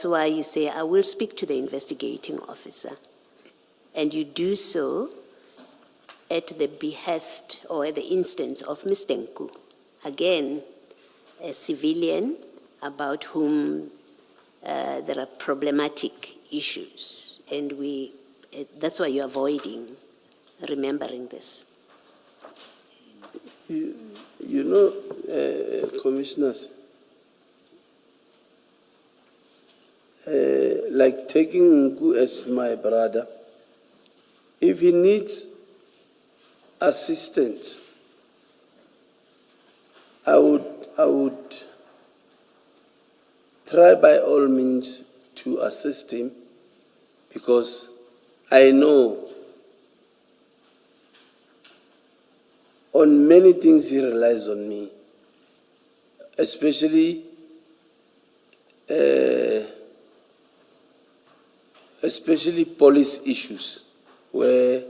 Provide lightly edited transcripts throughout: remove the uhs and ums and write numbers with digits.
why you say, I will speak to the investigating officer. And you do so at the behest or at the instance of Mr Nku. Again, a civilian about whom there are problematic issues. And that's why you're avoiding remembering this. You know, commissioners, like taking Nku as my brother, if he needs assistance, I would try by all means to assist him, because I know on many things he relies on me, especially police issues, where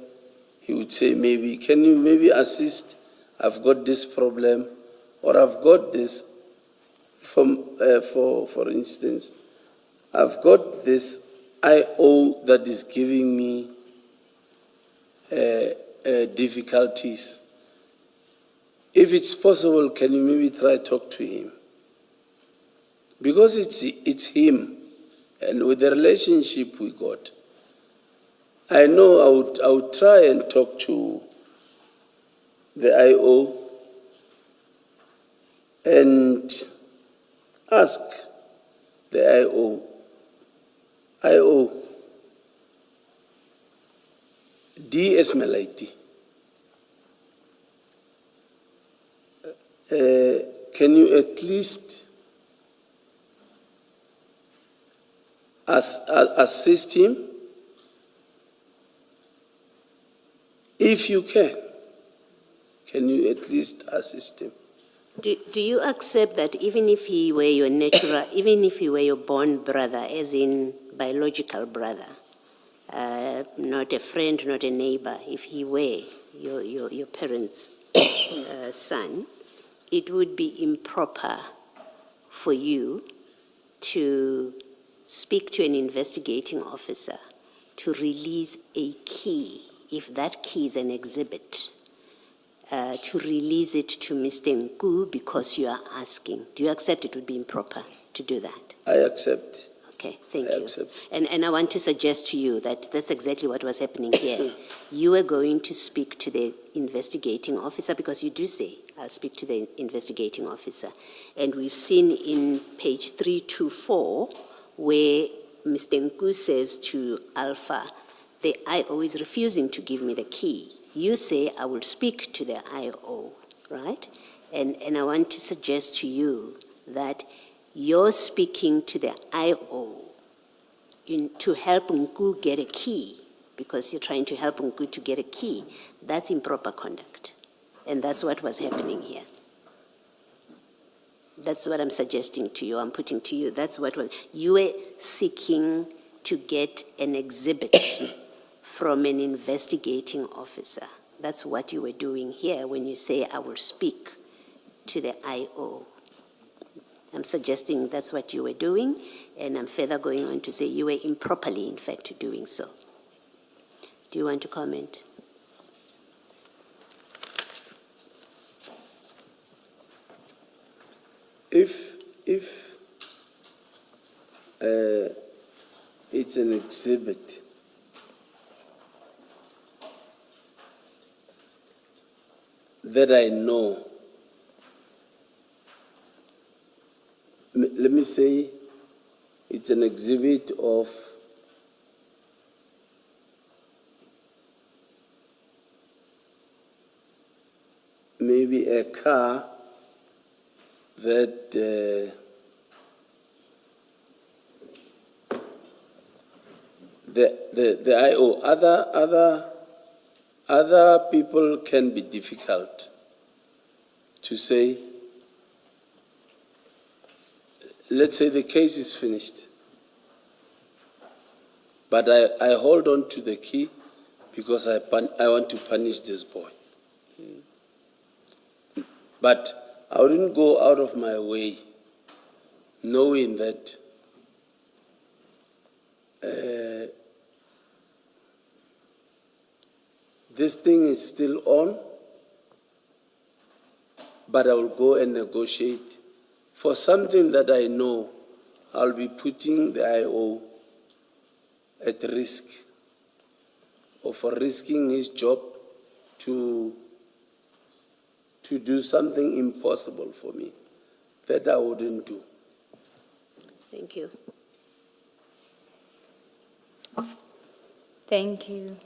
he would say, maybe, can you maybe assist? I've got this problem, or I've got this, for instance, I've got this IO that is giving me difficulties. If it's possible, can you maybe try to talk to him? Because it's him, and with the relationship we got, I know I would try and talk to the IO and ask the IO, DS Malaiti, can you at least assist him? If you can you at least assist him? Do you accept that even if he were your natural, even if he were your born brother, as in biological brother, not a friend, not a neighbor, if he were your parents' son, it would be improper for you to speak to an investigating officer to release a key, if that key is an exhibit, to release it to Mr. Nku because you are asking. Do you accept it would be improper to do that? I accept. Okay, thank you. Accept. And I want to suggest to you that that's exactly what was happening here. You were going to speak to the investigating officer because you do say, I'll speak to the investigating officer. And we've seen in page 324 where Mr. Nku says to Alpha, the IO is refusing to give me the key. You say, I will speak to the IO, right? And I want to suggest to you that you're speaking to the IO to help Nku get a key, because you're trying to help Nku to get a key. That's improper conduct. And that's what was happening here. That's what I'm suggesting to you, I'm putting to you. That's what was, you were seeking to get an exhibit from an investigating officer. That's what you were doing here when you say, I will speak to the IO. I'm suggesting that's what you were doing, and I'm further going on to say you were improperly, in fact, doing so. Do you want to comment? If it's an exhibit, that I know, let me say it's an exhibit of maybe a car that the IO, other people can be difficult to say. Let's say the case is finished, but I hold on to the key because I want to punish this boy. But I wouldn't go out of my way knowing that this thing is still on, but I will go and negotiate for something that I know I'll be putting the IO at risk, or for risking his job to do something impossible for me that I wouldn't do. Thank you. Thank you.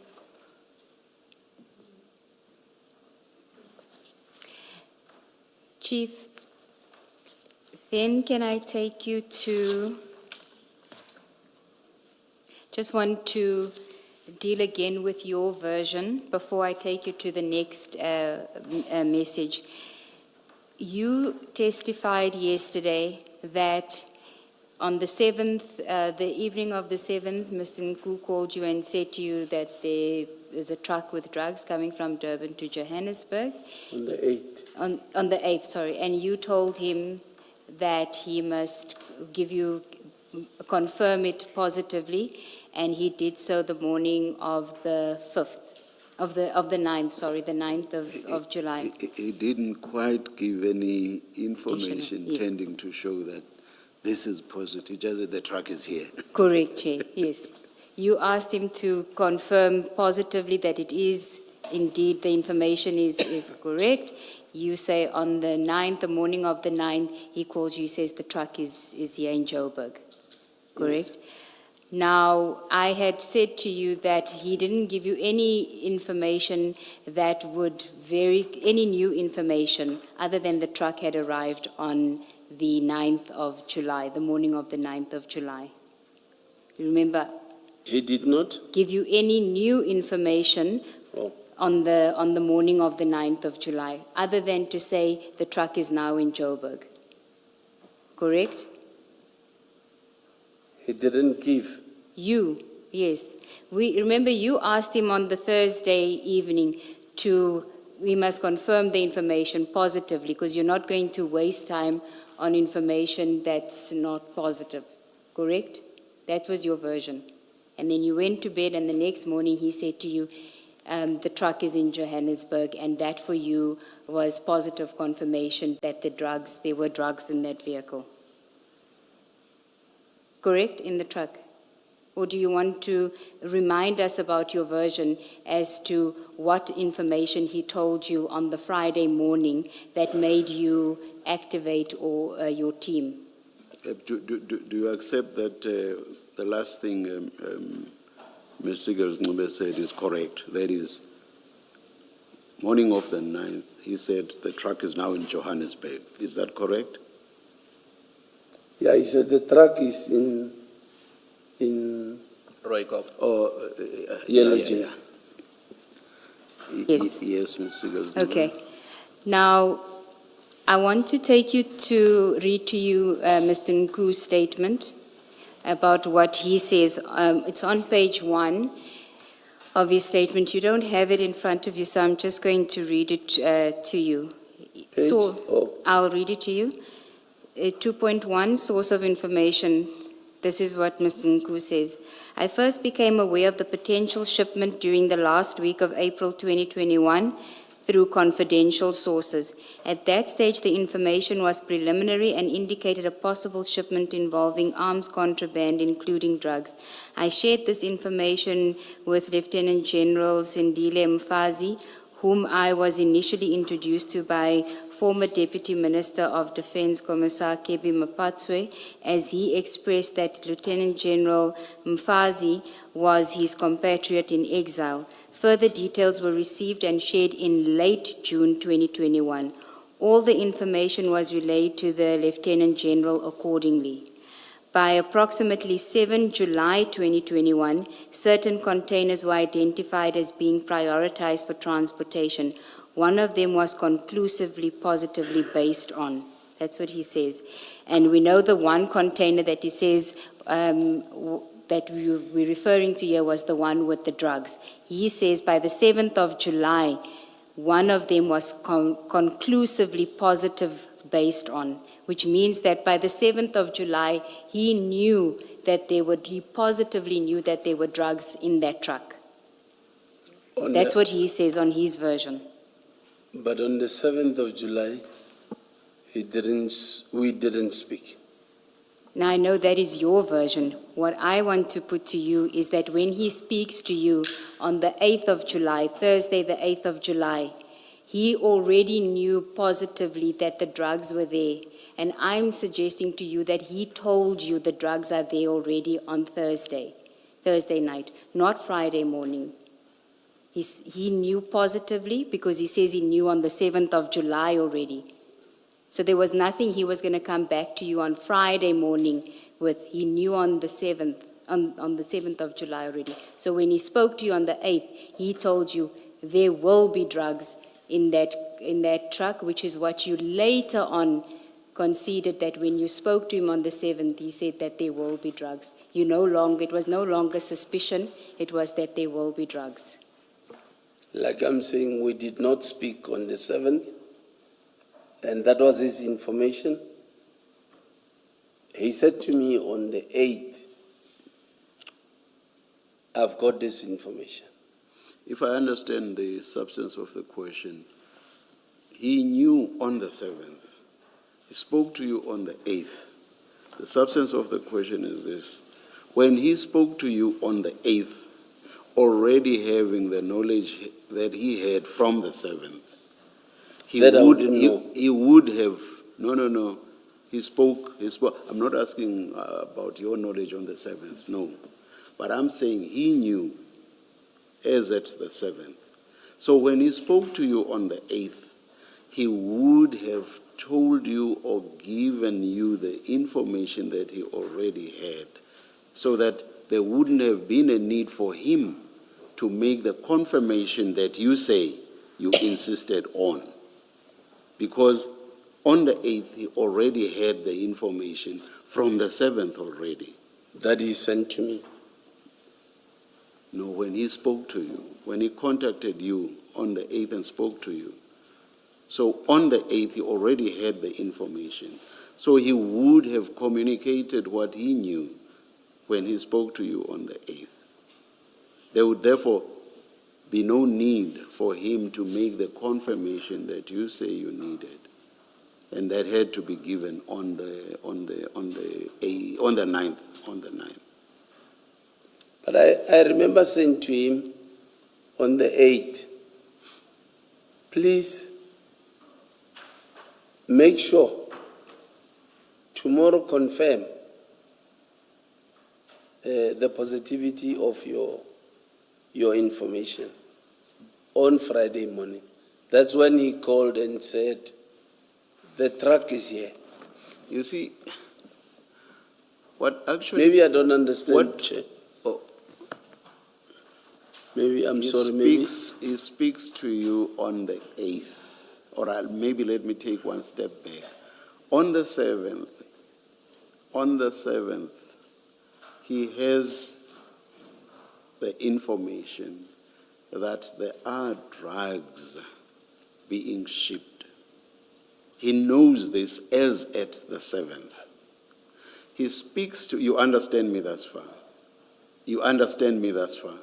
Chief, then can I take you to, just want to deal again with your version before I take you to the next message. You testified yesterday that on the 7th, the evening of the 7th, Mr. Nku called you and said to you that there is a truck with drugs coming from Durban to Johannesburg. On the 8th. On the 8th, sorry. And you told him that he must confirm it positively, and he did so the morning of the 5th, of the 9th, sorry, the 9th of July. He didn't quite give any information Yes. tending to show that this is positive, just that the truck is here. Correct, Chair, yes. You asked him to confirm positively that it is indeed, the information is correct. You say on the 9th, the morning of the 9th, he calls you, says the truck is here in Joburg. Correct? Yes. Now, I had said to you that he didn't give you any information that would any new information other than the truck had arrived on the 9th of July, the morning of the 9th of July. You remember? He did not? Give you any new information on the morning of the 9th of July, other than to say the truck is now in Joburg. Correct? He didn't give. You, yes. Remember you asked him on the Thursday evening we must confirm the information positively, because you're not going to waste time on information that's not positive. Correct? That was your version. And then you went to bed, and the next morning he said to you, the truck is in Johannesburg, and that for you was positive confirmation that there were drugs in that vehicle. Correct? In the truck? Or do you want to remind us about your version as to what information he told you on the Friday morning that made you activate your team? Do you accept that the last thing Mr. Nku said is correct? That is, morning of the 9th, he said the truck is now in Johannesburg. Is that correct? Yeah, he said the truck is in Roykop. Yellow yeah. Jeans. Yes. Yes, Mr. Nku. Okay. Now, I want to read to you Mr. Nku's statement about what he says. It's on page 1 of his statement. You don't have it in front of you, so I'm just going to read it to you. I'll read it to you. 2.1, source of information. This is what Mr. Nku says. I first became aware of the potential shipment during the last week of April 2021 through confidential sources. At that stage, the information was preliminary and indicated a possible shipment involving arms contraband, including drugs. I shared this information with Lieutenant General Sindile Mfazi, whom I was initially introduced to by former Deputy Minister of Defense Commissar Kebi Mapatswe, as he expressed that Lieutenant General Mfazi was his compatriot in exile. Further details were received and shared in late June 2021. All the information was relayed to the Lieutenant General accordingly. By approximately 7 July 2021, certain containers were identified as being prioritized for transportation. One of them was conclusively, positively based on. That's what he says. And we know the one container that he says that we're referring to here was the one with the drugs. He says by the 7th of July, one of them was conclusively positive based on, which means that by the 7th of July, he positively knew that there were drugs in that truck. That's what he says on his version. But on the 7th of July, we didn't speak. Now, I know that is your version. What I want to put to you is that when he speaks to you on the 8th of July, Thursday, the 8th of July, he already knew positively that the drugs were there. And I'm suggesting to you that he told you the drugs are there already on Thursday night, not Friday morning. He knew positively because he says he knew on the 7th of July already. So there was nothing he was going to come back to you on Friday morning with. He knew on the 7th, on the 7th of July already. So when he spoke to you on the 8th, he told you there will be drugs in that truck, which is what you later on conceded that when you spoke to him on the 7th, he said that there will be drugs. It was no longer suspicion, it was that there will be drugs. Like I'm saying, we did not speak on the 7th, and that was his information. He said to me on the 8th, I've got this information. If I understand the substance of the question, he knew on the 7th. He spoke to you on the 8th. The substance of the question is this. When he spoke to you on the 8th, already having the knowledge that he had from the 7th, he would have, no. He spoke, I'm not asking about your knowledge on the 7th, no. But I'm saying he knew as at the 7th. So when he spoke to you on the 8th, he would have told you or given you the information that he already had, so that there wouldn't have been a need for him to make the confirmation that you say you insisted on. Because on the 8th, he already had the information from the 7th already. That he sent to me. No, when he spoke to you, when he contacted you on the 8th and spoke to you. So on the 8th, he already had the information. So he would have communicated what he knew when he spoke to you on the 8th. There would therefore be no need for him to make the confirmation that you say you needed. And that had to be given on the 9th. But I remember saying to him on the 8th, please make sure tomorrow confirm the positivity of your information on Friday morning. That's when he called and said, the truck is here. You see, what actually... Maybe I don't understand. What? Oh, maybe, I'm sorry, maybe... He speaks to you on the 8th. Or maybe let me take one step back. On the 7th, he has the information that there are drugs being shipped. He knows this as at the 7th. He speaks to, you understand me thus far? You understand me thus far?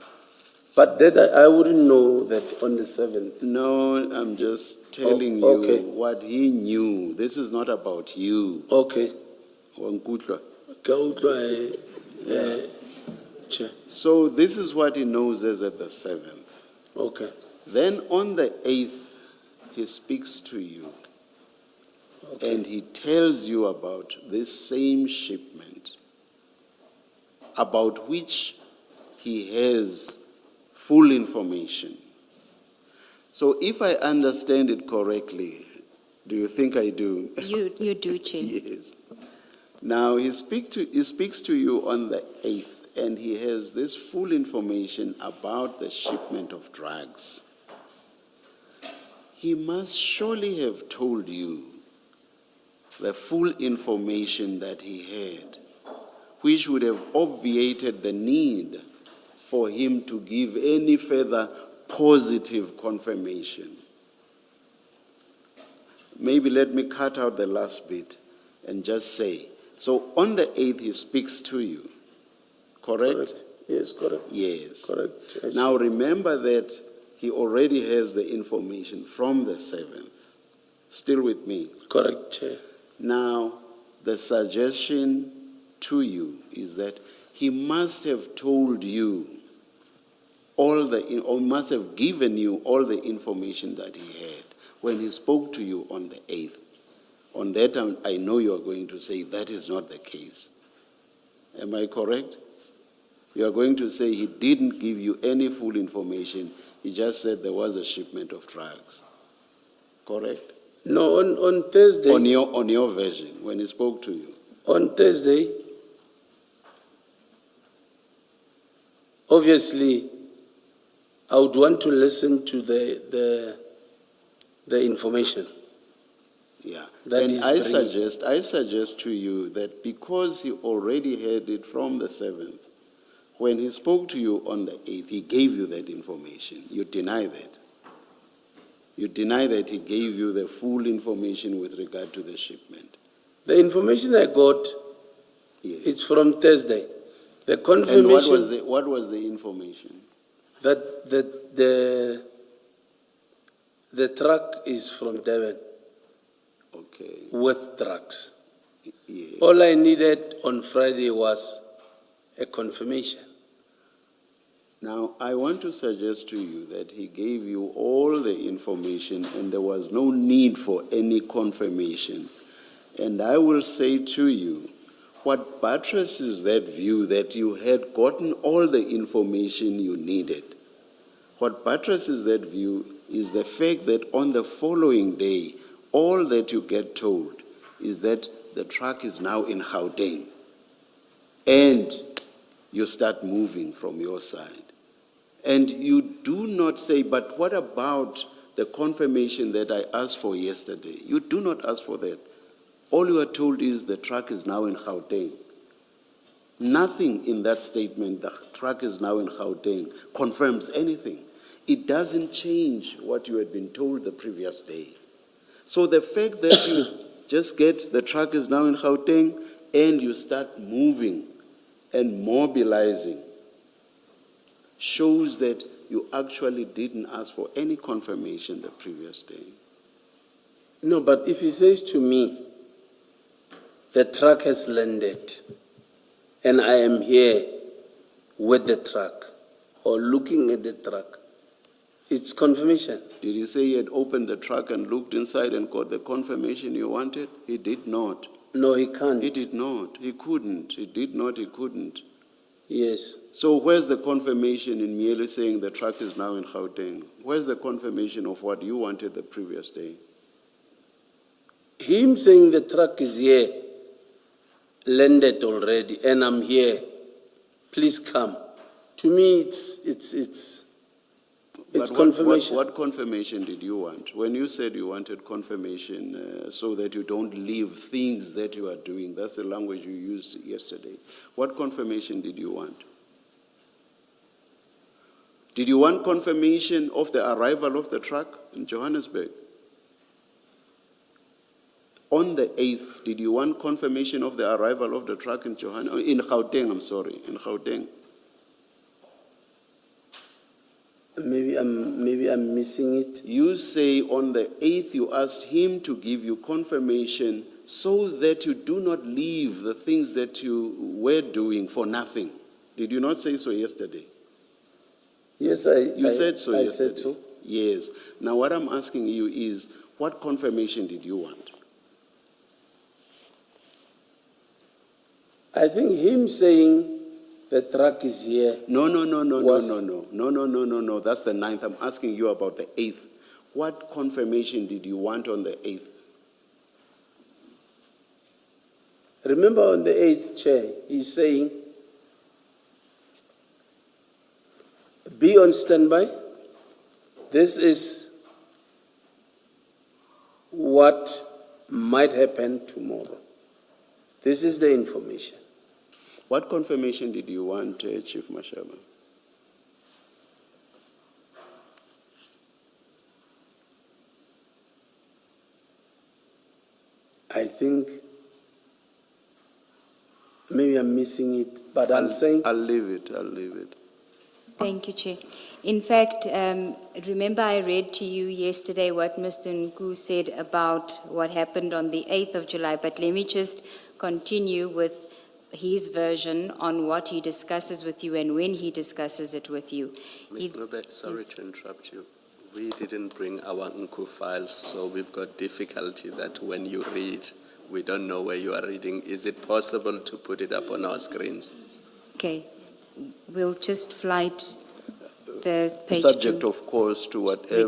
But that I wouldn't know that on the 7th. No, I'm just telling you what he knew. This is not about you. Okay. So this is what he knows as at the 7th. Okay. Then on the 8th, he speaks to you. Okay. And he tells you about this same shipment, about which he has full information. So if I understand it correctly, do you think I do? You do, Chair. Yes. Now he speaks to you on the 8th, and he has this full information about the shipment of drugs. He must surely have told you the full information that he had, which would have obviated the need for him to give any further positive confirmation. Maybe let me cut out the last bit and just say, so on the 8th he speaks to you, correct? Correct. Yes, correct. Yes. Correct. Now remember that he already has the information from the 7th. Still with me? Correct, Chair. Now, the suggestion to you is that he must have told you or must have given you all the information that he had when he spoke to you on the 8th. On that, I know you are going to say that is not the case. Am I correct? You are going to say he didn't give you any full information. He just said there was a shipment of drugs. Correct? No, on Thursday. On your version, when he spoke to you. On Thursday, obviously, I would want to listen to the information. Yeah. That And is I suggest to you that because he already had it from the 7th, when he spoke to you on the 8th, he gave you that information. You deny that. You deny that he gave you the full information with regard to the shipment. The information I got, Yes. it's from Thursday. The And confirmation what was the information? that the truck is from Devon Okay. with drugs. Yeah. All I needed on Friday was a confirmation. Now, I want to suggest to you that he gave you all the information and there was no need for any confirmation. And I will say to you, what buttresses that view that you had gotten all the information you needed, what buttresses that view is the fact that on the following day, all that you get told is that the truck is now in Gauteng. And you start moving from your side. And you do not say, but what about the confirmation that I asked for yesterday? You do not ask for that. All you are told is the truck is now in Gauteng. Nothing in that statement, the truck is now in Gauteng, confirms anything. It doesn't change what you had been told the previous day. So the fact that you just get the truck is now in Gauteng and you start moving and mobilizing shows that you actually didn't ask for any confirmation the previous day. No, but if he says to me, the truck has landed and I am here with the truck or looking at the truck, it's confirmation. Did he say he had opened the truck and looked inside and got the confirmation you wanted? He did not. No, he can't. He did not. He couldn't. He did not. He couldn't. Yes. So where's the confirmation in merely saying the truck is now in Gauteng? Where's the confirmation of what you wanted the previous day? Him saying the truck is here, landed already, and I'm here. Please come. To me, it's But confirmation. What confirmation did you want? When you said you wanted confirmation so that you don't leave things that you are doing, that's the language you used yesterday. What confirmation did you want? Did you want confirmation of the arrival of the truck in Johannesburg? On the 8th, did you want confirmation of the arrival of the truck in Gauteng, in Gauteng? Maybe I'm missing it. You say on the 8th you asked him to give you confirmation so that you do not leave the things that you were doing for nothing. Did you not say so yesterday? Yes, You said so I yesterday. said so. Yes. Now what I'm asking you is, what confirmation did you want? I think him saying the truck is here. No. That's the 9th. I'm asking you about the 8th. What confirmation did you want on the 8th? Remember on the 8th, Chair, he's saying, be on standby. This is what might happen tomorrow. This is the information. What confirmation did you want, Chief Mashaba? I think maybe I'm missing it, but I'm saying... I'll leave it. Thank you, Chair. In fact, remember I read to you yesterday what Mr. Nku said about what happened on the 8th of July, but let me just continue with his version on what he discusses with you and when he discusses it with you. Ms. Nube, sorry to interrupt you. We didn't bring our Nku files, so we've got difficulty that when you read, we don't know where you are reading. Is it possible to put it up on our screens? Okay, we'll just flight the page Subject, to- of course, to whatever